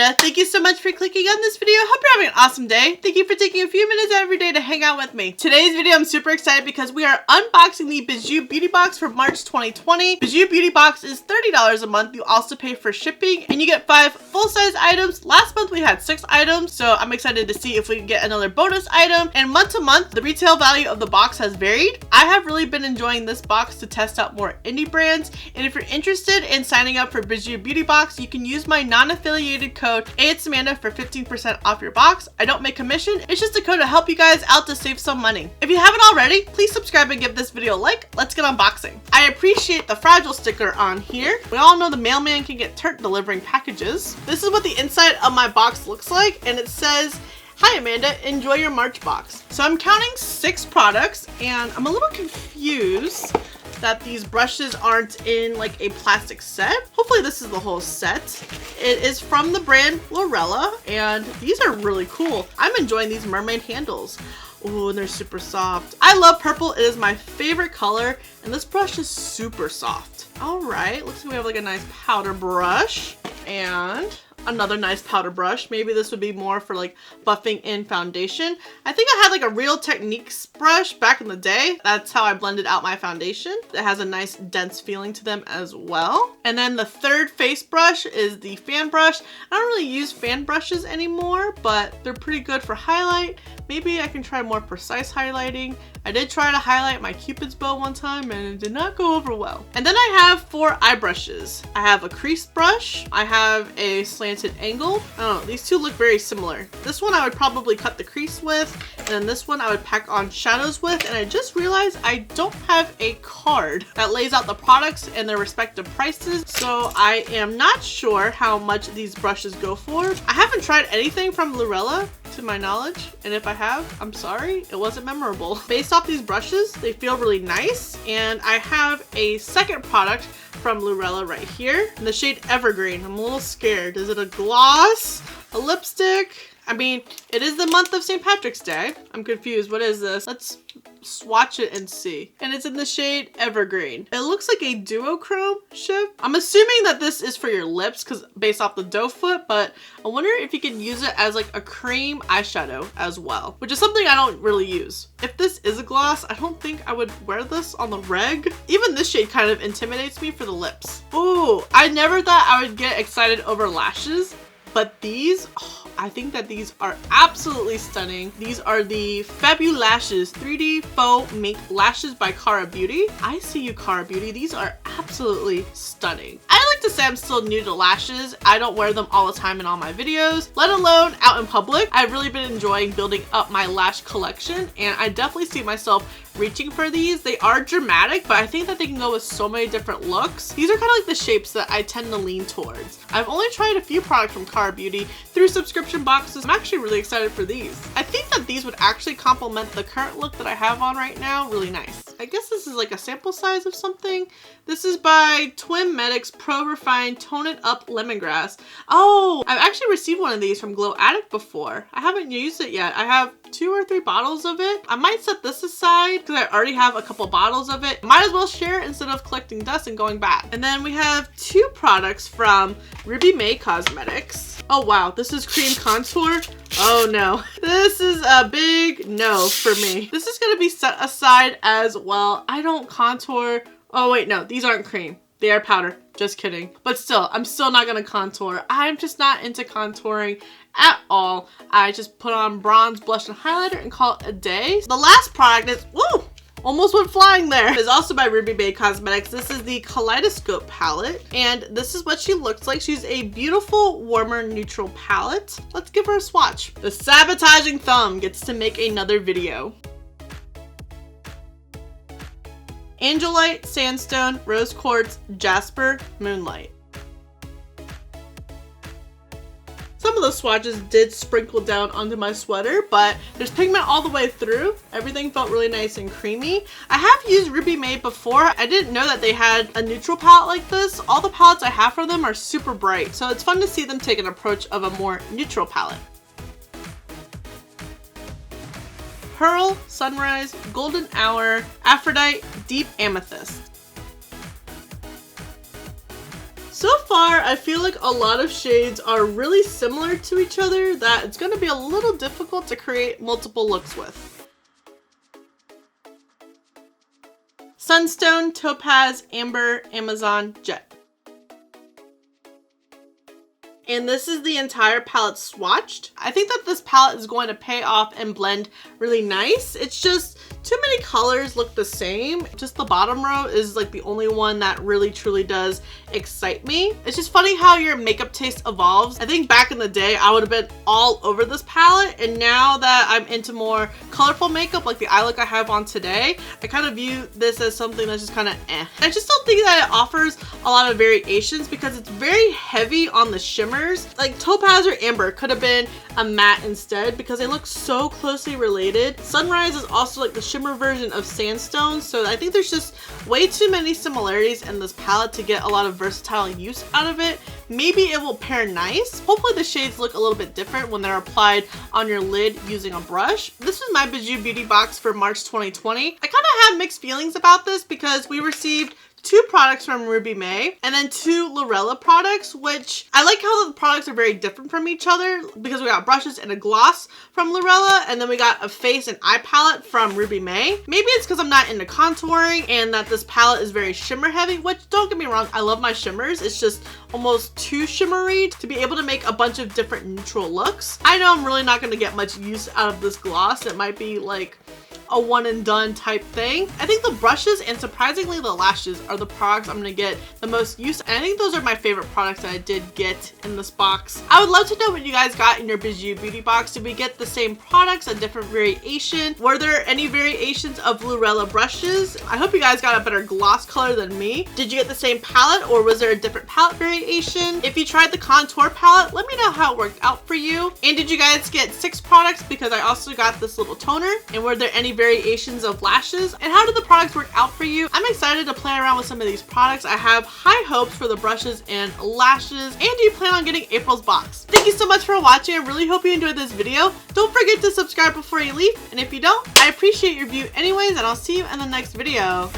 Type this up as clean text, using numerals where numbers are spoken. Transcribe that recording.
Amanda. Thank you so much for clicking on this video. Hope you're having an awesome day. Thank you for taking a few minutes every day to hang out with me. Today's video, I'm super excited because we are unboxing the BIJOU Beauty Box for March 2020. BIJOU Beauty Box is $30 a month. You also pay for shipping and you get 5 full-size items. Last month we had 6 items, so I'm excited to see if we can get another bonus item. And month to month, the retail value of the box has varied. I have really been enjoying this box to test out more indie brands, and if you're interested in signing up for BIJOU Beauty Box, you can use my non-affiliated code ayyyeeeitsamanda for 15% off your box. I don't make commission, it's just a code to help you guys out to save some money. If you haven't already, please subscribe and give this video a like. Let's get unboxing. I appreciate the fragile sticker on here. We all know the mailman can get turnt delivering packages. This is what the inside of my box looks like, and it says, "Hi Amanda, enjoy your March box." So I'm counting 6 products, and I'm a little confused that these brushes aren't in like a plastic set. Hopefully this is the whole set. It is from the brand Lorella, and these are really cool. I'm enjoying these mermaid handles. Oh, and they're super soft. I love purple. It is my favorite color, and this brush is super soft. All right, looks like we have like a nice powder brush and another nice powder brush. Maybe this would be more for like buffing in foundation. I think I had like a Real Techniques brush back in the day. That's how I blended out my foundation. It has a nice dense feeling to them as well. And then the third face brush is the fan brush. I don't really use fan brushes anymore, but they're pretty good for highlight. Maybe I can try more precise highlighting. I did try to highlight my Cupid's bow one time and it did not go over well. And then I have 4 eye brushes. I have a crease brush. I have a slanted angle. I don't know, these two look very similar. This one I would probably cut the crease with, and then this one I would pack on shadows with, and I just realized I don't have a card that lays out the products and their respective prices, so I am not sure how much these brushes go for. I haven't tried anything from Lorella to my knowledge, and if I have, I'm sorry, it wasn't memorable. Based off these brushes, they feel really nice, and I have a second product from Lorella right here in the shade Evergreen. I'm a little scared. Is it a gloss? A lipstick? I mean, it is the month of St. Patrick's Day. I'm confused. What is this? Let's swatch it and see. And it's in the shade Evergreen. It looks like a duochrome shift. I'm assuming that this is for your lips because based off the doe foot, but I wonder if you can use it as like a cream eyeshadow as well, which is something I don't really use. If this is a gloss, I don't think I would wear this on the reg. Even this shade kind of intimidates me for the lips. Ooh, I never thought I would get excited over lashes, but these, I think that these are absolutely stunning. These are the Fabulashes 3D Faux Make Lashes by Cara Beauty. I see you, Cara Beauty. These are absolutely stunning. I like to say I'm still new to lashes. I don't wear them all the time in all my videos, let alone out in public. I've really been enjoying building up my lash collection, and I definitely see myself reaching for these. They are dramatic, but I think that they can go with so many different looks. These are kind of like the shapes that I tend to lean towards. I've only tried a few products from Cara Beauty through subscription boxes. I'm actually really excited for these. I think that these would actually complement the current look that I have on right now really nice. I guess this is like a sample size of something. This is by Twin Medics Pro Refined Tone It Up Lemongrass. Oh, I've actually received one of these from Glow Addict before. I haven't used it yet. I have 2 or 3 bottles of it. I might set this aside because I already have a couple bottles of it. Might as well share it instead of collecting dust and going back. And then we have 2 products from Ruby May Cosmetics. Oh wow, this is cream contour. Oh no, this is a big no for me. This is gonna be set aside as well. I don't contour. Oh wait, no, these aren't cream. They are powder. Just kidding. But still, I'm still not gonna contour. I'm just not into contouring at all. I just put on bronze, blush, and highlighter and call it a day. The last product is, woo! Almost went flying there. It's also by Ruby May Cosmetics. This is the Kaleidoscope palette, and this is what she looks like. She's a beautiful, warmer, neutral palette. Let's give her a swatch. The sabotaging thumb gets to make another video. Angelite, Sandstone, Rose Quartz, Jasper, Moonlight. Some of those swatches did sprinkle down onto my sweater, but there's pigment all the way through. Everything felt really nice and creamy. I have used Ruby May before. I didn't know that they had a neutral palette like this. All the palettes I have from them are super bright, so it's fun to see them take an approach of a more neutral palette. Pearl, Sunrise, Golden Hour, Aphrodite, Deep Amethyst. So far, I feel like a lot of shades are really similar to each other that it's going to be a little difficult to create multiple looks with. Sunstone, Topaz, Amber, Amazon, Jet. And this is the entire palette swatched. I think that this palette is going to pay off and blend really nice. It's just too many colors look the same. Just the bottom row is like the only one that really truly does excite me. It's just funny how your makeup taste evolves. I think back in the day, I would have been all over this palette. And now that I'm into more colorful makeup, like the eye look I have on today, I kind of view this as something that's just kind of eh. I just don't think that it offers a lot of variations because it's very heavy on the shimmers. Like Topaz or Amber could have been a matte instead because they look so closely related. Sunrise is also like the shimmer version of Sandstone, so I think there's just way too many similarities in this palette to get a lot of versatile use out of it. Maybe it will pair nice. Hopefully the shades look a little bit different when they're applied on your lid using a brush. This is my BIJOU beauty box for March 2020. I kind of have mixed feelings about this because we received 2 products from Ruby May and then 2 Lorella products, which I like how the products are very different from each other because we got brushes and a gloss from Lorella and then we got a face and eye palette from Ruby May. Maybe it's because I'm not into contouring and that this palette is very shimmer heavy, which don't get me wrong, I love my shimmers. It's just almost too shimmery to be able to make a bunch of different neutral looks. I know I'm really not going to get much use out of this gloss. It might be like a one and done type thing. I think the brushes and surprisingly the lashes are the products I'm gonna get the most use. And I think those are my favorite products that I did get in this box. I would love to know what you guys got in your BIJOU beauty box. Did we get the same products, a different variation? Were there any variations of Lorella brushes? I hope you guys got a better gloss color than me. Did you get the same palette or was there a different palette variation? If you tried the contour palette, let me know how it worked out for you. And did you guys get 6 products because I also got this little toner? And were there any variations of lashes? And how did the products work out for you? I'm excited to play around with some of these products. I have high hopes for the brushes and lashes. And do you plan on getting April's box? Thank you so much for watching. I really hope you enjoyed this video. Don't forget to subscribe before you leave. And if you don't, I appreciate your view anyways, and I'll see you in the next video.